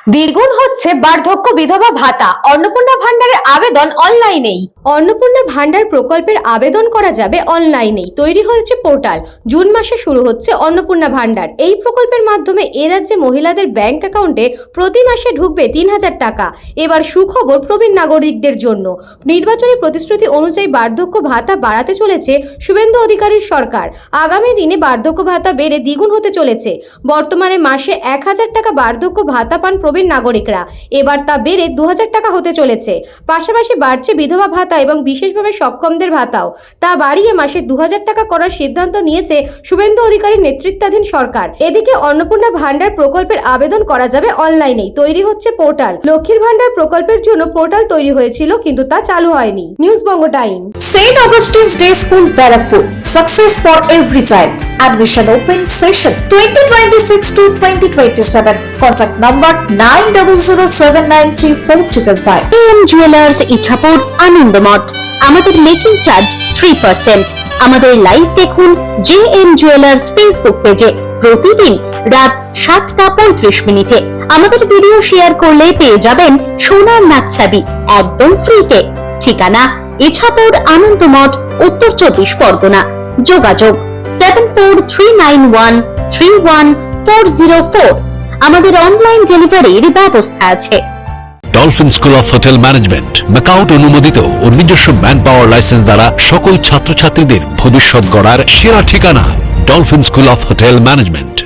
দ্বিগুণ হচ্ছে বার্ধক্য বিধবা ভাতা। অন্নপূর্ণা ভান্ডারের আবেদন অনলাইনেই। অন্নপূর্ণা ভান্ডার প্রকল্পের আবেদন করা যাবে অনলাইনেই। তৈরি হয়েছে পোর্টাল। জুন মাসে শুরু হচ্ছে অন্নপূর্ণা ভান্ডার। এই প্রকল্পের মাধ্যমে এ রাজ্যে মহিলাদের ব্যাংক অ্যাকাউন্টে প্রতি মাসে ঢুকবে ৩,০০০ টাকা। এবার সুখবর প্রবীণ নাগরিকদের জন্য। নির্বাচনী প্রতিশ্রুতি অনুযায়ী বার্ধক্য ভাতা বাড়াতে চলেছে শুভেন্দু অধিকারীর সরকার। আগামী দিনে বার্ধক্য ভাতা বেড়ে দ্বিগুণ হতে চলেছে। বর্তমানে মাসে ১,০০০ টাকা বার্ধক্য ভাতা পান প্রবীণ নাগরিকরা। এবার তা বেড়ে ২,০০০ টাকা হতে চলেছে। পাশাপাশি বাড়ছে বিধবা ভাতা এবং বিশেষভাবে সক্ষমদের ভাতাও। তা বাড়িয়ে মাসে ২,০০০ টাকা করার সিদ্ধান্ত নিয়েছে শুভেন্দু অধিকারীর নেতৃত্বাধীন সরকার। এদিকে অন্নপূর্ণা ভান্ডার প্রকল্পের আবেদন করা যাবে অনলাইনেই। তৈরি হচ্ছে পোর্টাল। লক্ষ্মীর ভান্ডার প্রকল্পের জন্য পোর্টাল তৈরি হয়েছিল, কিন্তু তা চালু হয়নি। News Banga time. St. Augustine's Day School, Barrackpur. Success for every child. Admission open session 2026 to 2027. Contact number 9007934555. AM jewellers Ichapur Anandamath. আমাদের মেকিং চার্জ 3%। আমাদের লাইভ দেখুন JM জুয়েলার্স ফেসবুক পেজে প্রতিদিন রাত 7:35 আমাদের ভিডিও শেয়ার করলে পেয়ে যাবেন সোনার নাকছাবি একদম ফ্রিতে। ঠিকানা ইছাপুর আনন্দমঠ, উত্তর 24 পরগনা। যোগাযোগ 7439131404। আমাদের অনলাইন ডেলিভারির ব্যবস্থা আছে। Dolphin school of hotel management MAKAUT অনুমোদিত ও নিজস্ব ম্যান পাওয়ার লাইসেন্স দ্বারা সকল ছাত্রছাত্রীদের ভবিষ্যৎ গড়ার সেরা ঠিকানা dolphin school of hotel management.